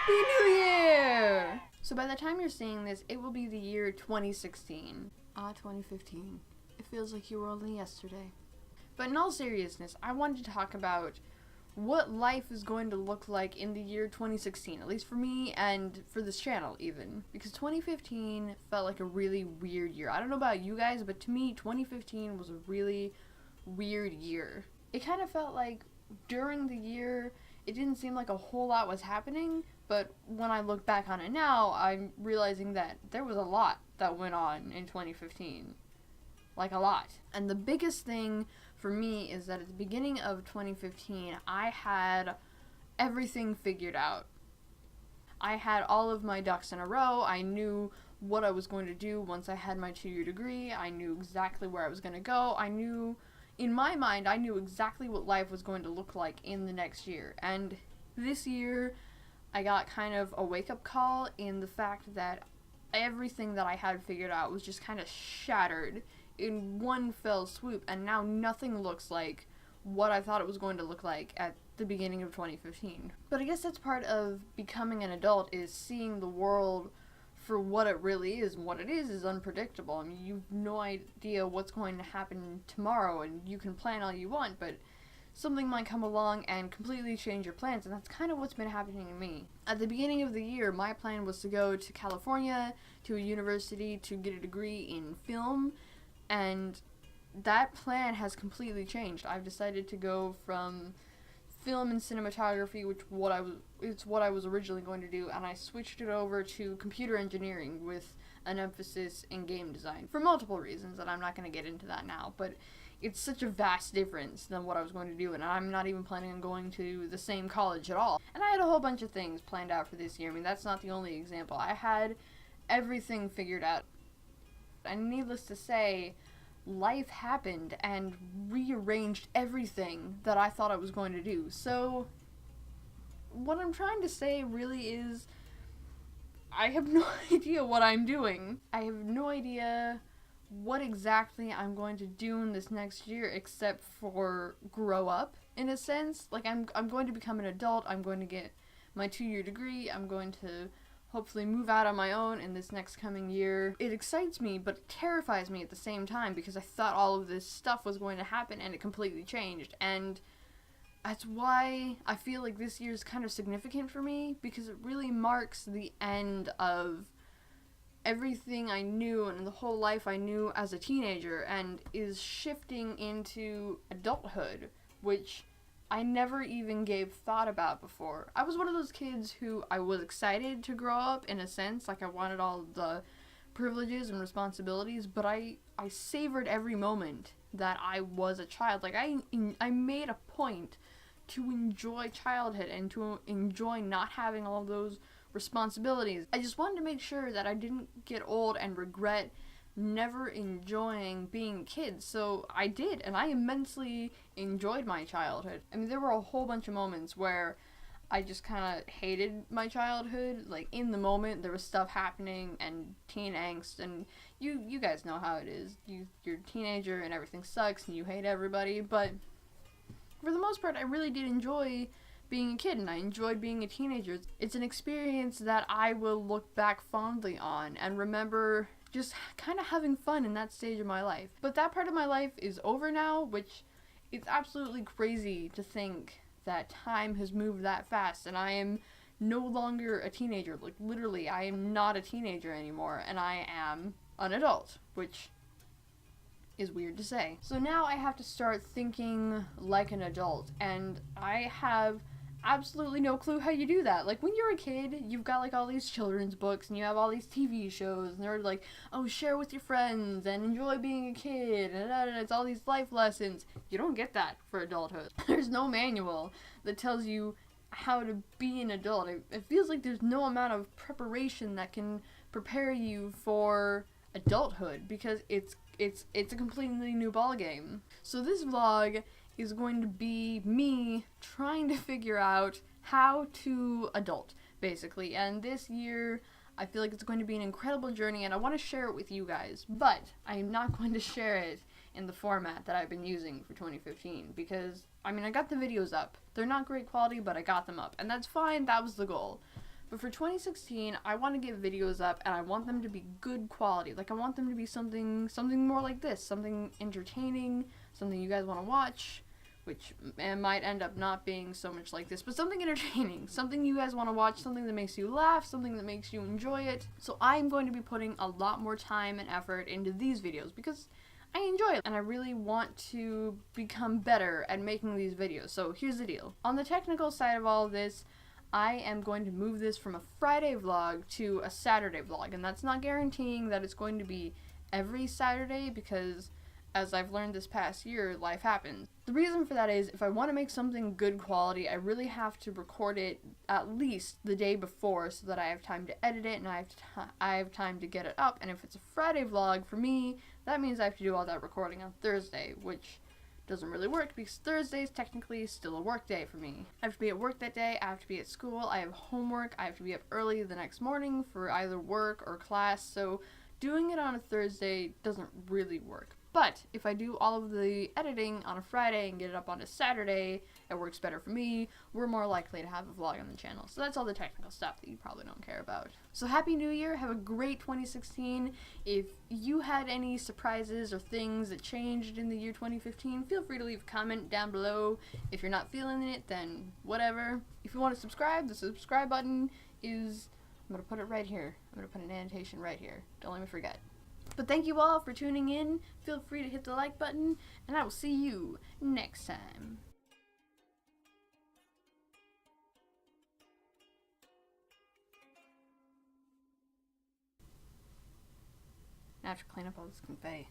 New Year! So by the time you're seeing this, it will be the year 2016. 2015. It feels like you were only yesterday. But in all seriousness, I wanted to talk about what life is going to look like in the year 2016, at least for me and for this channel even. Because 2015 felt like a really weird year. I don't know about you guys, but to me, 2015 was a really weird year. It kind of felt like during the year, it didn't seem like a whole lot was happening, but when I look back on it now, I'm realizing that there was a lot that went on in 2015. Like a lot. And the biggest thing for me is that at the beginning of 2015, I had everything figured out. I had all of my ducks in a row. I knew what I was going to do once I had my 2-year degree. I knew exactly where I was going to go. In my mind, I knew exactly what life was going to look like in the next year. And this year, I got kind of a wake-up call in the fact that everything that I had figured out was just kind of shattered in one fell swoop, and now nothing looks like what I thought it was going to look like at the beginning of 2015. But I guess that's part of becoming an adult, is seeing the world for what it really is, and what it is unpredictable. I mean, you've no idea what's going to happen tomorrow, and you can plan all you want, but something might come along and completely change your plans, and that's kind of what's been happening to me. At the beginning of the year, my plan was to go to California, to a university, to get a degree in film, and that plan has completely changed. I've decided to go from film and cinematography, it's what I was originally going to do, and I switched it over to computer engineering with an emphasis in game design for multiple reasons, and I'm not going to get into that now, but it's such a vast difference than what I was going to do, and I'm not even planning on going to the same college at all. And I had a whole bunch of things planned out for this year. I mean, that's not the only example. I had everything figured out. And needless to say, life happened and rearranged everything that I thought I was going to do. So, what I'm trying to say really is, I have no idea what I'm doing. I have no idea what exactly I'm going to do in this next year except for grow up, in a sense. Like, I'm going to become an adult, I'm going to get my 2-year degree, I'm going to hopefully move out on my own in this next coming year. It excites me, but it terrifies me at the same time, because I thought all of this stuff was going to happen and it completely changed. And that's why I feel like this year is kind of significant for me, because it really marks the end of everything I knew and the whole life I knew as a teenager, and is shifting into adulthood, which I never even gave thought about before. I was one of those kids who I was excited to grow up, in a sense, like I wanted all the privileges and responsibilities, but I savored every moment that I was a child. Like, I made a point to enjoy childhood and to enjoy not having all of those responsibilities. I just wanted to make sure that I didn't get old and regret never enjoying being a kid, so I did, and I immensely enjoyed my childhood. I mean, there were a whole bunch of moments where I just kind of hated my childhood. Like, in the moment, there was stuff happening, and teen angst, and you guys know how it is. You're a teenager, and everything sucks, and you hate everybody, but for the most part, I really did enjoy being a kid, and I enjoyed being a teenager. It's an experience that I will look back fondly on, and remember just kind of having fun in that stage of my life. But that part of my life is over now, which it's absolutely crazy to think that time has moved that fast, and I am no longer a teenager. Like, literally, I am not a teenager anymore, and I am an adult, which is weird to say. So now I have to start thinking like an adult, and I have absolutely no clue how you do that. Like, when you're a kid, you've got like all these children's books and you have all these TV shows, and they're like, oh, share with your friends and enjoy being a kid, and it's all these life lessons. You don't get that for adulthood. There's no manual that tells you how to be an adult. It feels like there's no amount of preparation that can prepare you for adulthood, because it's a completely new ballgame. So this vlog is going to be me trying to figure out how to adult, basically. And this year, I feel like it's going to be an incredible journey, and I want to share it with you guys. But I am not going to share it in the format that I've been using for 2015, because, I mean, I got the videos up. They're not great quality, but I got them up, and that's fine. That was the goal. But for 2016, I want to get videos up, and I want them to be good quality. Like, I want them to be something more like this, something entertaining, something you guys want to watch, which might end up not being so much like this, but something entertaining, something you guys want to watch, something that makes you laugh, something that makes you enjoy it. So I'm going to be putting a lot more time and effort into these videos because I enjoy it, and I really want to become better at making these videos. So here's the deal. On the technical side of all of this, I am going to move this from a Friday vlog to a Saturday vlog, and that's not guaranteeing that it's going to be every Saturday because, as I've learned this past year, life happens. The reason for that is if I want to make something good quality, I really have to record it at least the day before so that I have time to edit it and I have time to get it up. And if it's a Friday vlog, for me, that means I have to do all that recording on Thursday, which doesn't really work because Thursday is technically still a work day for me. I have to be at work that day, I have to be at school, I have homework, I have to be up early the next morning for either work or class, so doing it on a Thursday doesn't really work. But if I do all of the editing on a Friday and get it up on a Saturday, it works better for me. We're more likely to have a vlog on the channel. So that's all the technical stuff that you probably don't care about. So Happy New Year. Have a great 2016. If you had any surprises or things that changed in the year 2015, feel free to leave a comment down below. If you're not feeling it, then whatever. If you want to subscribe, the subscribe button is, I'm going to put it right here. I'm going to put an annotation right here. Don't let me forget. But thank you all for tuning in. Feel free to hit the like button, and I will see you next time. Now I have to clean up all this confetti.